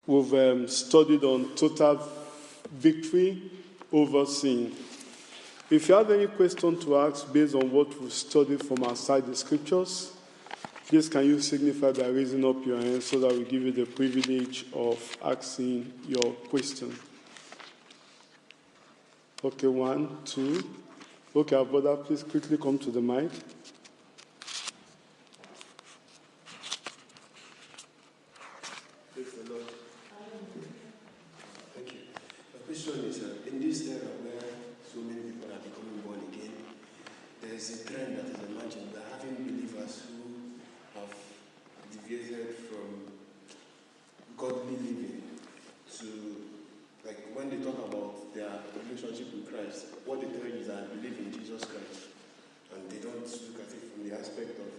we've studied on total victory over sin. If you have any question to ask based on what we've studied from outside the scriptures, please can you signify by raising up your hand so that we give you the privilege of asking your question. Okay, 1, 2. Okay, our brother, please quickly come to the mic. Praise the Lord. Thank you. My question is, in this era where so many people are becoming born again, there is a trend that is emerging. We are having believers who have deviated from godly living to, like, when they talk about their relationship with Christ, what they tell you is, I believe in Jesus Christ. And they don't look at it from the aspect of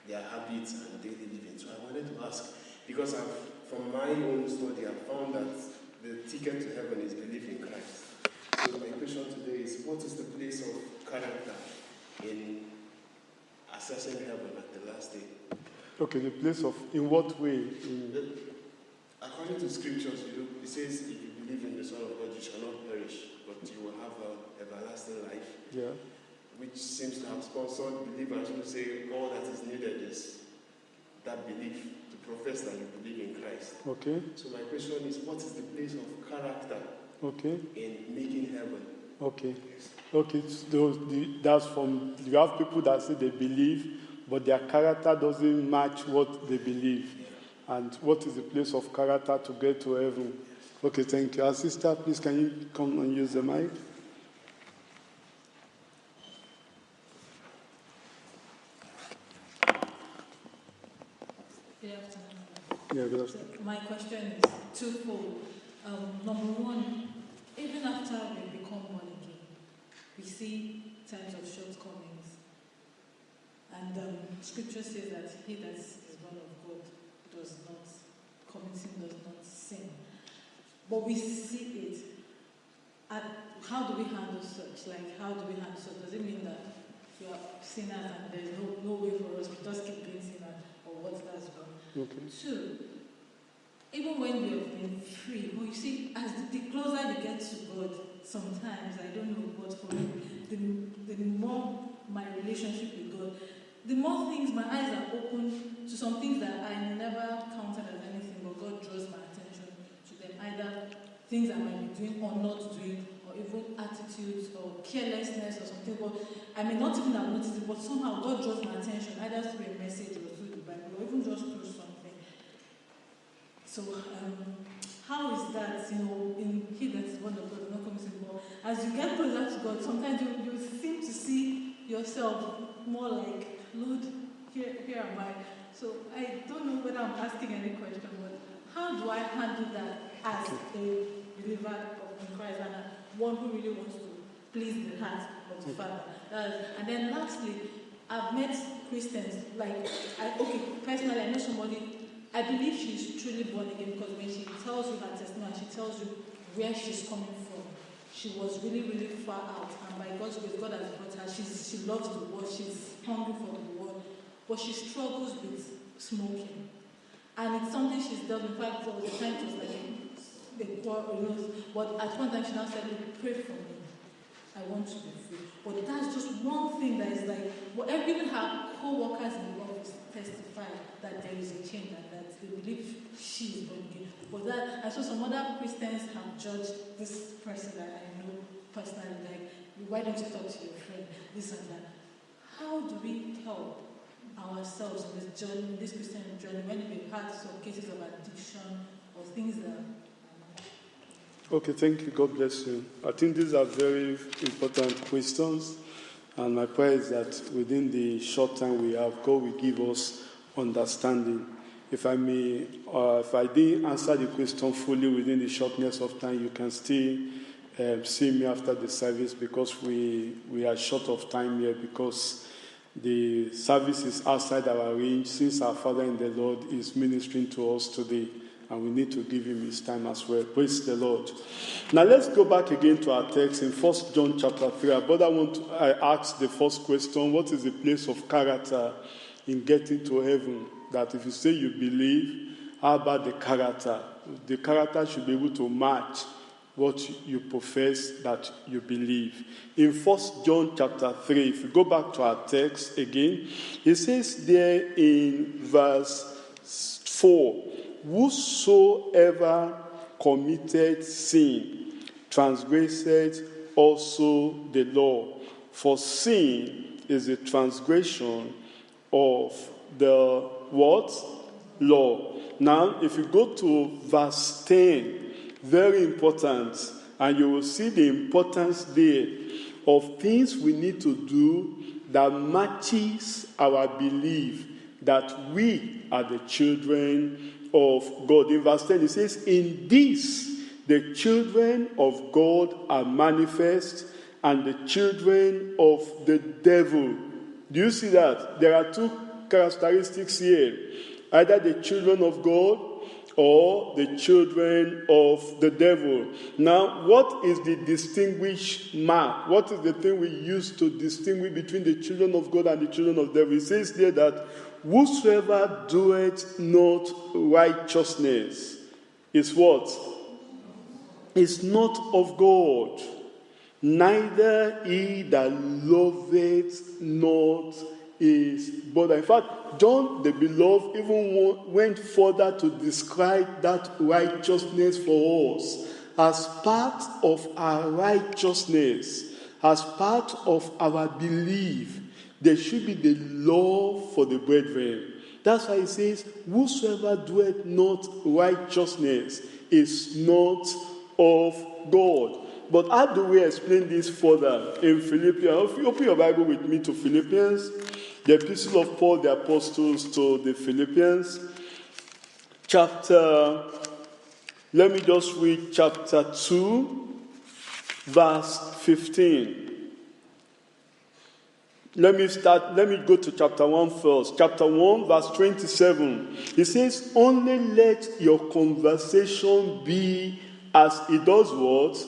their habits and daily living. So I wanted to ask, because from my own study, I found that the ticket to heaven is belief in Christ. So my question today is, what is the place of character in assessing heaven at the last day? Okay, the place of, in what way? According to scriptures, it says, if you believe in the Son of God, you shall not perish, but you will have everlasting life. Yeah. Which seems to have sponsored believers who say all that is needed is that belief, to profess that you believe in Christ. Okay. So my question is, what is the place of character in making heaven? Okay. Okay, that's from, you have people that say they believe, but their character doesn't match what they believe. Yeah. And what is the place of character to get to heaven? Okay, thank you. Our sister, please, can you come and use the mic? Good afternoon. Yeah, good afternoon. So my question is twofold. Number one, even after we become born again, we see times of shortcomings. And scripture says that he that is born of God does not sin. But we see it. How do we handle such? Like, how do we handle such? Does it mean that we are sinners and there's no way for us to just keep doing sinners, or what that's wrong? Okay. 2, even when we have been free, well, you see, as the closer you get to God, sometimes, I don't know, but for me, the more my relationship with God, the more things, my eyes are open to some things that I never counted as anything, but God draws my attention to them. Either things I might be doing or not doing, or even attitudes or carelessness or something. But I may not even have noticed it, but somehow God draws my attention, either through a message or through the Bible, or even just through something. So, how is that, in he that is born of God will not come to sin? But as you get closer to God, sometimes you seem to see yourself more like, Lord, here am I. So I don't know whether I'm asking any question, but how do I handle that as a believer in Christ and one who really wants to please the heart of the Father? And then lastly, I've met Christians, personally, I know somebody, I believe she's truly born again, because when she tells you her testimony, she tells you where she's coming from. She was really, really far out, and by God's grace, God has brought her. She loves the world, she's hungry for the world, but she struggles with smoking. And it's something she's done. In fact, there was a time it was like a quarrel, but at one time she now said, pray for me. I want to be free. But that's just one thing that is like, even her co-workers in the office testify that there is a change and that they believe she is born again. But that, I saw some other Christians have judged this person that I know personally, like, why don't you talk to your friend, this and that. How do we help ourselves in this journey, this Christian journey, when we've had some cases of addiction or things that... Okay, thank you. God bless you. I think these are very important questions, and my prayer is that within the short time we have, God will give us understanding. If I didn't answer the question fully within the shortness of time, you can still see me after the service, because we are short of time here, because the service is outside our range, since our Father in the Lord is ministering to us today, and we need to give him his time as well. Praise the Lord. Now let's go back again to our text in 1 John chapter 3. I ask the first question, what is the place of character in getting to heaven? That if you say you believe, how about the character? the character should be able to match what you profess that you believe. In 1 John chapter 3, if we go back to our text again, it says there in verse 4, whosoever committed sin transgressed also the law. For sin is the transgression of the what? Law. Now, if you go to verse 10, very important, and you will see the importance there of things we need to do that matches our belief that we are the children of God. In verse 10, it says, in this the children of God are manifest, and the children of the devil. Do you see that? There are two characteristics here. Either the children of God or the children of the devil. Now, what is the distinguish mark? What is the thing we use to distinguish between the children of God and the children of the devil? It says there that whosoever doeth not righteousness is what? Is not of God. Neither he that loveth not his brother. In fact, John the Beloved even went further to describe that righteousness for us as part of our righteousness, as part of our belief. There should be the love for the brethren. That's why he says, whosoever doeth not righteousness is not of God. But how do we explain this further in Philippians? If you open your Bible with me to Philippians, the epistle of Paul the Apostles to the Philippians, let me just read chapter 2, verse 15. Let me go to chapter 1 first. Chapter 1, verse 27. It says, only let your conversation be as it does what?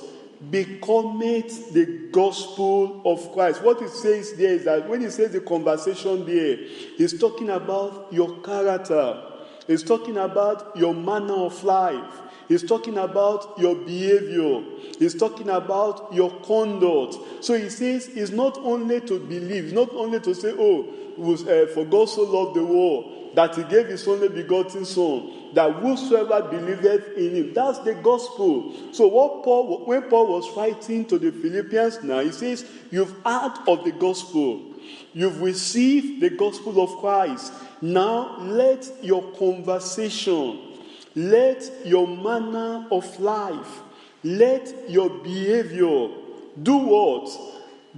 Becometh the gospel of Christ. What it says there is that when it says the conversation there, it's talking about your character. It's talking about your manner of life. It's talking about your behavior. It's talking about your conduct. So he says it's not only to believe, it's not only to say, for God so loved the world, that he gave his only begotten Son, that whosoever believeth in him. That's the gospel. So when Paul was writing to the Philippians now, he says, you've heard of the gospel. You've received the gospel of Christ. Now let your conversation, let your manner of life, let your behavior do what?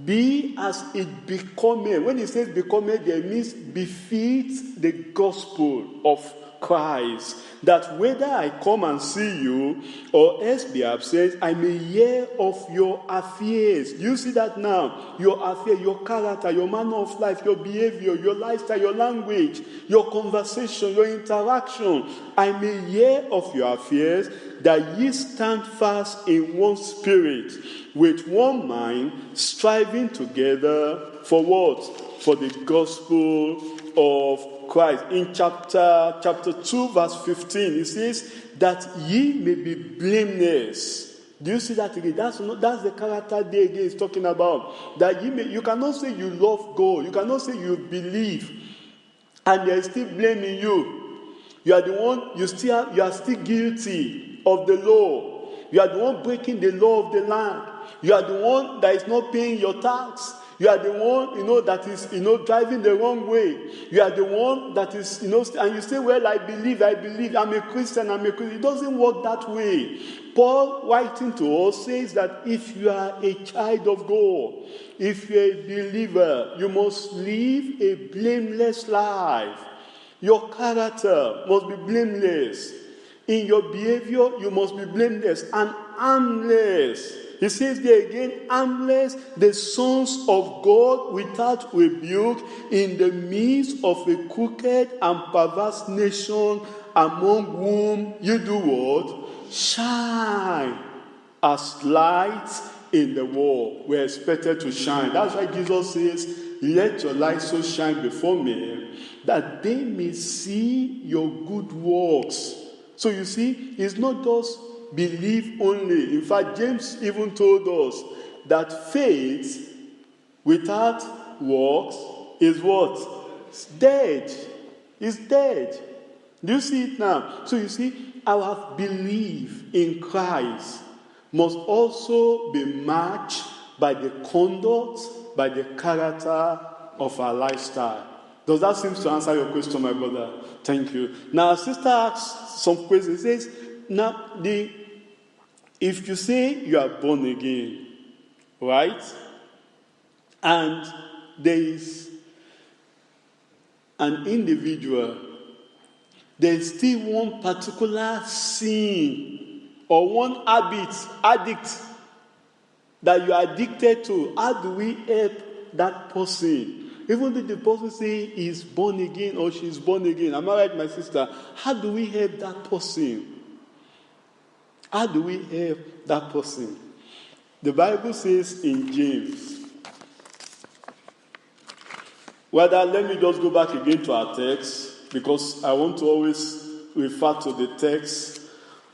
Be as it becometh. When he says becometh, there means befits the gospel of Christ. That whether I come and see you or else be absent, I may hear of your affairs. Do you see that now? Your affairs, your character, your manner of life, your behavior, your lifestyle, your language, your conversation, your interaction. I may hear of your affairs, that ye stand fast in one spirit, with one mind, striving together for what? For the gospel of Christ. In chapter 2, verse 15, it says that ye may be blameless. Do you see that again? That's the character there again is talking about. That you cannot say you love God, you cannot say you believe, and there is still blame in you. You are the one, you are still guilty of the law. You are the one breaking the law of the land. You are the one that is not paying your tax. You are the one, that is, driving the wrong way. You are the one that is, and you say, well, I believe, I'm a Christian. It doesn't work that way. Paul, writing to us, says that if you are a child of God, if you're a believer, you must live a blameless life. Your character must be blameless. In your behavior, you must be blameless and harmless. He says there again, harmless, the sons of God without rebuke, in the midst of a crooked and perverse nation, among whom you do what? Shine as lights in the world. We're expected to shine. That's why Jesus says, let your light so shine before men, that they may see your good works So you see, it's not just believe only. In fact, James even told us that faith without works is what? It's dead. It's dead. Do you see it now? So you see, our belief in Christ must also be matched by the conduct, by the character of our lifestyle. Does that seem to answer your question, my brother? Thank you. Now, our sister asks some questions. It says, now, if you say you are born again, right? And there is an individual, there is still one particular sin or one addict that you are addicted to. How do we help that person? Even though the person say he's born again or she's born again. Am I right, my sister? How do we help that person? How do we help that person? The Bible says in James. Let me just go back again to our text, because I want to always refer to the text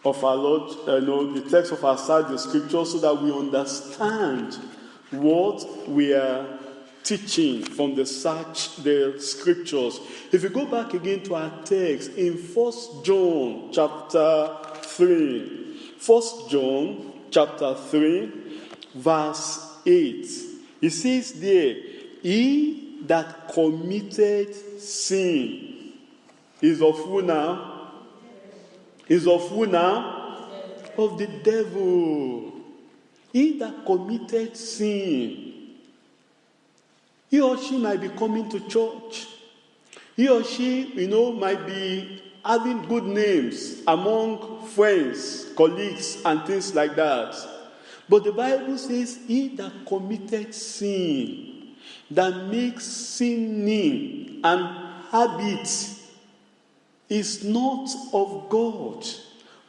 of our Lord, the text of our side, the scripture, so that we understand what we are teaching from the scriptures. If you go back again to our text in 1 John chapter 3, 1 John chapter 3, verse 8, it says there, he that committed sin is of who now? Is of who now? Of the devil. He that committed sin. He or she might be coming to church. He or she, might be having good names among friends, colleagues, and things like that. But the Bible says, he that committed sin, that makes sinning an habit, is not of God,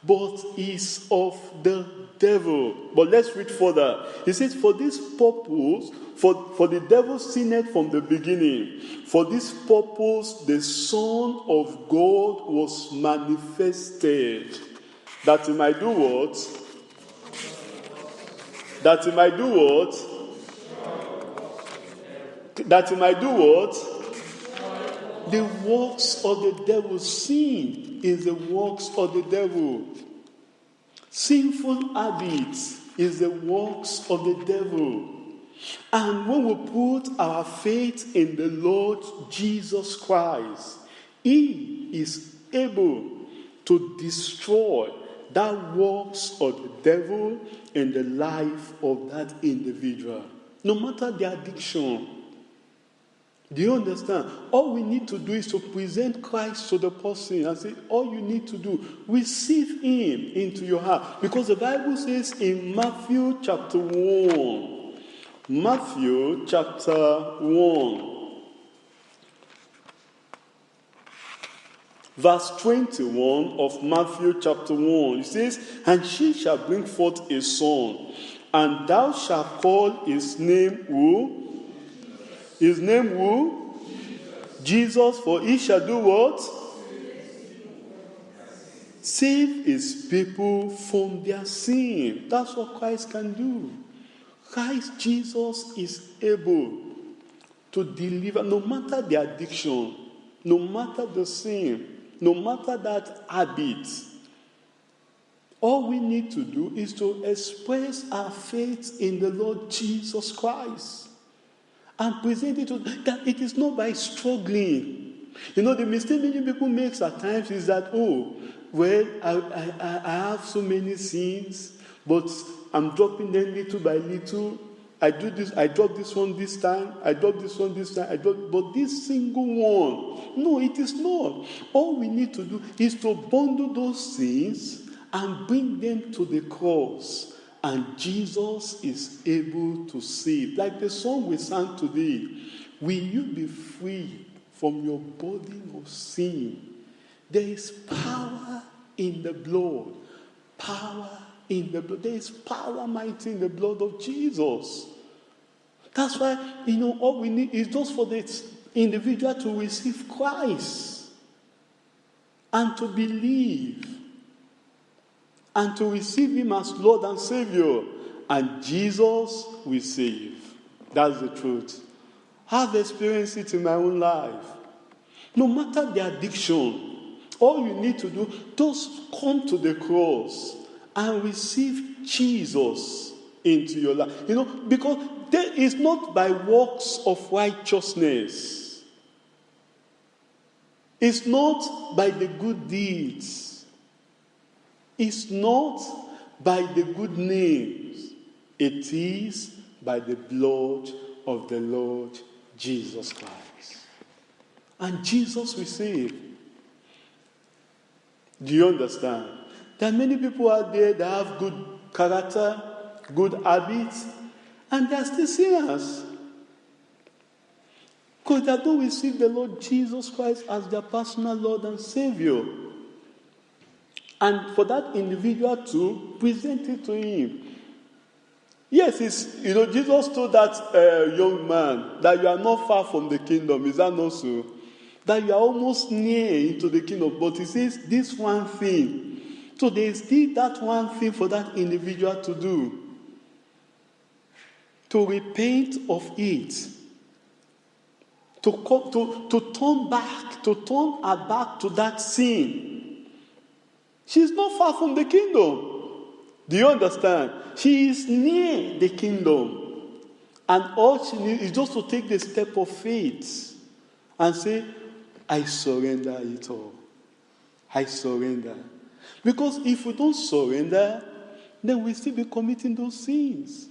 but is of the devil. But let's read further. He says, for this purpose, for the devil sinned from the beginning. For this purpose, the Son of God was manifested. That he might do what? That he might do what? That he might do what? The works of the devil. Sin is the works of the devil. Sinful habits is the works of the devil. And when we put our faith in the Lord Jesus Christ, he is able to destroy that works of the devil in the life of that individual. No matter the addiction. Do you understand? All we need to do is to present Christ to the person and say, all you need to do, receive him into your heart. Because the Bible says in Matthew chapter 1, Matthew chapter 1, verse 21 of Matthew chapter 1, it says, and she shall bring forth a son, and thou shalt call his name who? His name who? Jesus, for he shall do what? Save his people from their sin. That's what Christ can do. Christ Jesus is able to deliver, no matter the addiction, no matter the sin, no matter that habit. All we need to do is to express our faith in the Lord Jesus Christ. And present it to that it is not by struggling. The mistake many people make at times is that, I have so many sins, but I'm dropping them little by little. I do this, I drop this one this time, I drop this one this time, but this single one, no, it is not. All we need to do is to bundle those sins and bring them to the cross. And Jesus is able to save. Like the song we sang today, will you be free from your burden of sin? There is power in the blood. Power in the blood. There is power mighty in the blood of Jesus. That's why, all we need is just for the individual to receive Christ and to believe and to receive him as Lord and Savior. And Jesus will save. That's the truth. I've experienced it in my own life. No matter the addiction, all you need to do, just come to the cross and receive Jesus into your life. Because there is not by works of righteousness. It's not by the good deeds. It's not by the good names. It is by the blood of the Lord Jesus Christ. And Jesus will save. Do you understand? There are many people out there that have good character, good habits, and they are still sinners. Because they don't receive the Lord Jesus Christ as their personal Lord and Savior. And for that individual to present it to him. Yes, Jesus told that young man that you are not far from the kingdom. Is that not so? That you are almost near into the kingdom. But he says this one thing. So there is still that one thing for that individual to do. To repent of it. To turn back. To turn her back to that sin. She's not far from the kingdom. Do you understand? She is near the kingdom. And all she needs is just to take the step of faith and say, I surrender it all. I surrender. Because if we don't surrender, then we'll still be committing those sins.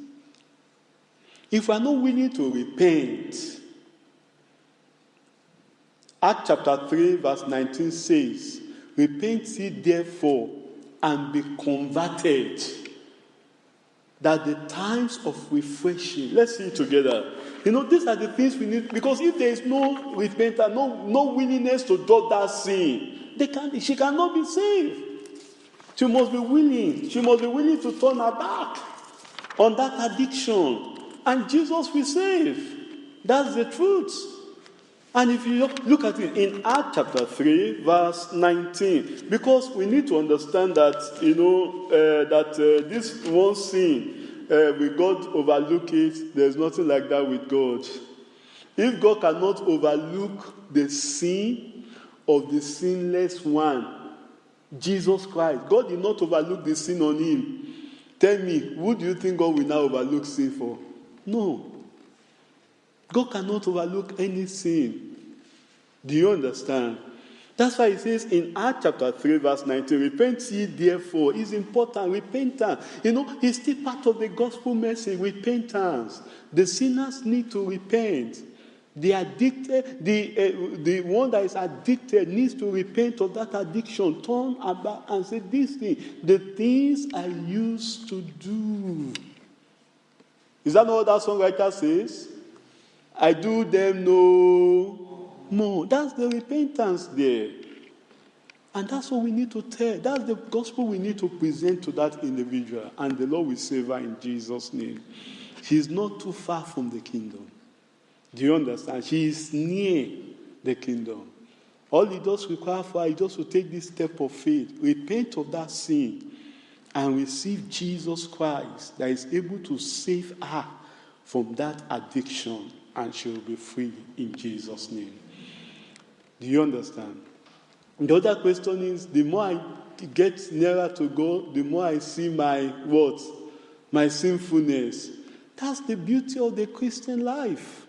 If we are not willing to repent, Acts chapter 3 verse 19 says, repent ye therefore and be converted, that the times of refreshing. Let's see it together. These are the things we need. Because if there is no repentance, no willingness to do that sin, she cannot be saved. She must be willing. She must be willing to turn her back on that addiction. And Jesus will save. That's the truth. And if you look at it in Acts chapter 3, verse 19, because we need to understand that, this one sin, with God overlook it, there's nothing like that with God. If God cannot overlook the sin of the sinless one, Jesus Christ, God did not overlook the sin on him. Tell me, who do you think God will now overlook sin for? No. God cannot overlook any sin. Do you understand? That's why it says in Acts chapter 3 verse 19, repent ye therefore. It's important, repentance. It's still part of the gospel message, repentance. The sinners need to repent. The addicted, the one that is addicted needs to repent of that addiction, turn about and say, this thing, the things I used to do. Is that not what that songwriter says? I do them no more. That's the repentance there. And that's what we need to tell. That's the gospel we need to present to that individual. And the Lord will save her in Jesus' name. She's not too far from the kingdom. Do you understand? She is near the kingdom. All it does require for her is just to take this step of faith, repent of that sin, and receive Jesus Christ that is able to save her from that addiction, and she will be free in Jesus' name. Do you understand? The other question is, the more I get nearer to God, the more I see my sinfulness. That's the beauty of the Christian life.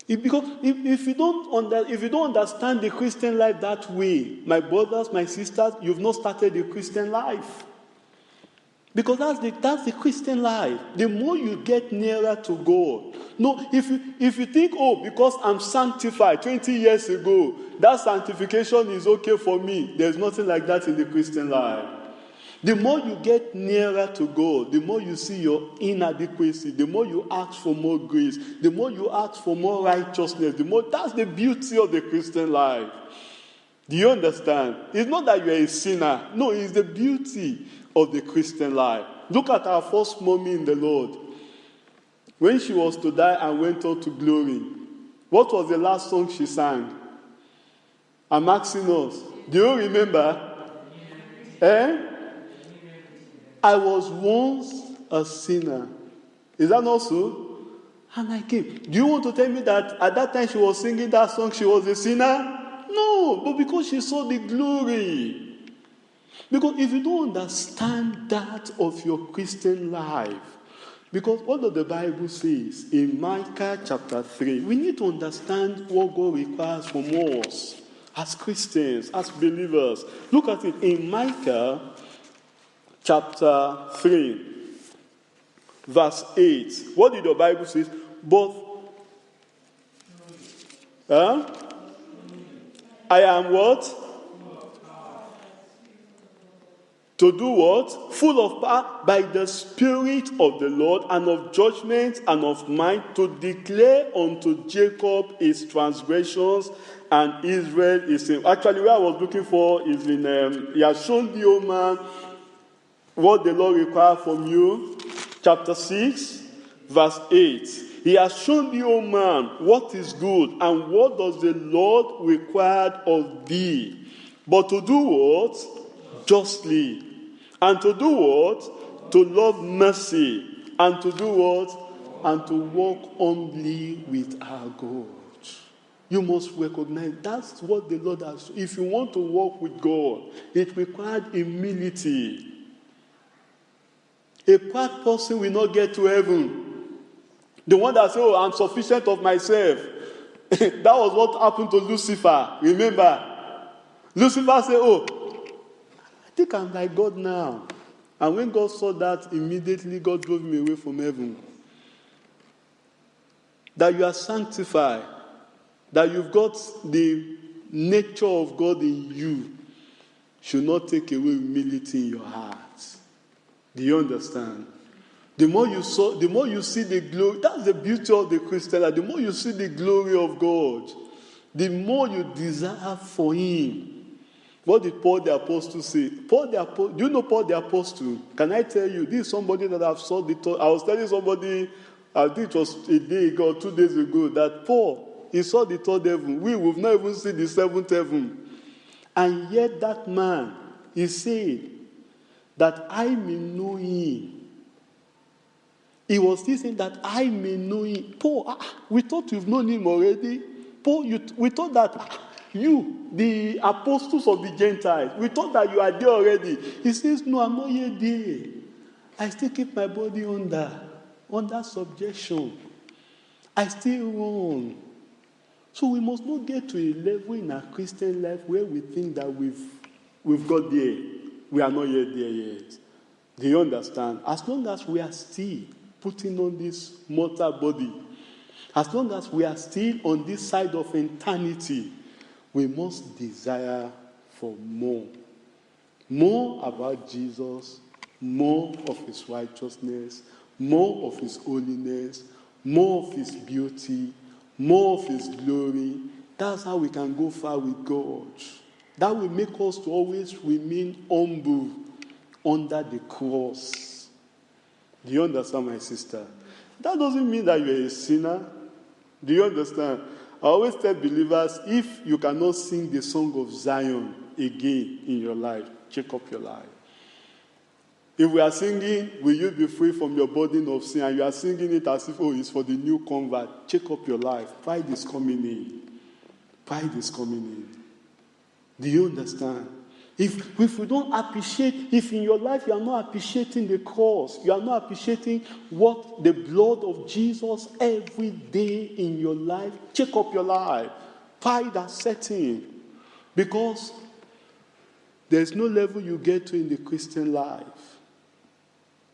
Because if you don't understand the Christian life that way, my brothers, my sisters, you've not started the Christian life. Because that's the Christian life. The more you get nearer to God. No, if you think, because I'm sanctified 20 years ago, that sanctification is okay for me. There's nothing like that in the Christian life. The more you get nearer to God, the more you see your inadequacy, the more you ask for more grace, the more you ask for more righteousness, that's the beauty of the Christian life. Do you understand? It's not that you're a sinner. No, it's the beauty of the Christian life. Look at our first mommy in the Lord. When she was to die and went on to glory, what was the last song she sang? I'm asking us. Do you remember? I was once a sinner. Is that not so? And I came. Do you want to tell me that at that time she was singing that song, she was a sinner? No, but because she saw the glory. Because if you don't understand that of your Christian life, because what does the Bible says in Micah chapter 3, we need to understand what God requires from us as Christians, as believers. Look at it in Micah chapter 3, verse 8. What did the Bible say? But I am what? To do what? Full of power by the Spirit of the Lord, and of judgment and of might, to declare unto Jacob his transgressions and Israel his sin. Actually, what I was looking for is in, he has shown the old man what the Lord requires from you. Chapter 6, verse 8. He has shown the old man what is good and what does the Lord require of thee. But to do what? Justly. And to do what? To love mercy. And to do what? And to walk humbly with our God. You must recognize that's what the Lord has. If you want to walk with God, it requires humility. A proud person will not get to heaven. The one that says, I'm sufficient of myself. That was what happened to Lucifer. Remember? Lucifer said, I think I'm like God now. And when God saw that, immediately God drove him away from heaven. That you are sanctified. That you've got the nature of God in you should not take away humility in your heart. Do you understand? The more you see the glory, that's the beauty of the Christian life. The more you see the glory of God, the more you desire for Him. What did Paul the Apostle say? Do you know Paul the Apostle? Can I tell you, this is somebody that I've saw the third. I was telling somebody, I think it was a day ago, 2 days ago, that Paul, he saw the third heaven. We've not even seen the seventh heaven. And yet that man, he said, that I may know Him. He was still saying that I may know Him. Paul, we thought you've known Him already. Paul, we thought that you, the apostles of the Gentiles, we thought that you are there already. He says, no, I'm not yet there. I still keep my body under subjection. I still run. So we must not get to a level in our Christian life where we think that we've got there. We are not yet there yet. Do you understand? As long as we are still putting on this mortal body, as long as we are still on this side of eternity, we must desire for more. More about Jesus, more of His righteousness, more of His holiness, more of His beauty, more of His glory. That's how we can go far with God. That will make us to always remain humble under the cross. Do you understand, my sister? That doesn't mean that you're a sinner. Do you understand? I always tell believers, if you cannot sing the song of Zion again in your life, check up your life. If we are singing, will you be free from your burden of sin, and you are singing it as if, it's for the new convert, check up your life. Pride is coming in. Pride is coming in. Do you understand? If we don't appreciate, if in your life you are not appreciating the cross, you are not appreciating what the blood of Jesus every day in your life, check up your life. Pride has set in. Because there's no level you get to in the Christian life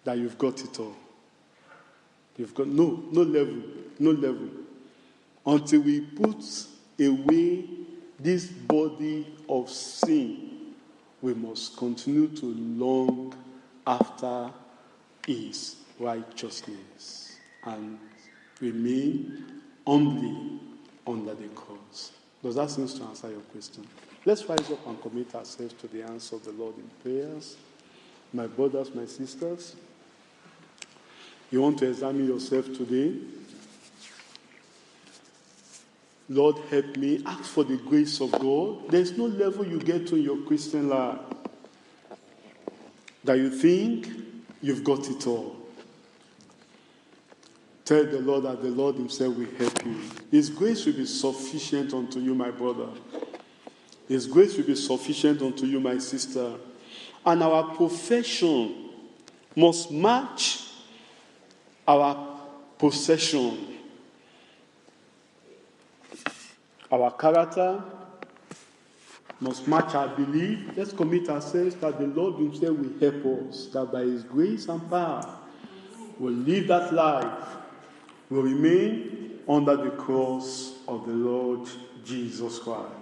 that you've got it all. You've got no level. Until we put away this body of sin, we must continue to long after His righteousness and remain humbly under the cross. Does that seem to answer your question? Let's rise up and commit ourselves to the answer of the Lord in prayers. My brothers, my sisters, you want to examine yourself today? Lord, help me. Ask for the grace of God. There's no level you get to in your Christian life. that you think you've got it all. Tell the Lord that the Lord himself will help you. His grace will be sufficient unto you, my brother. His grace will be sufficient unto you, my sister. And our profession must match our possession. Our character must match our belief. Let's commit ourselves that the Lord himself will help us, that by his grace and power we'll live that life, will remain under the cross of the Lord Jesus Christ.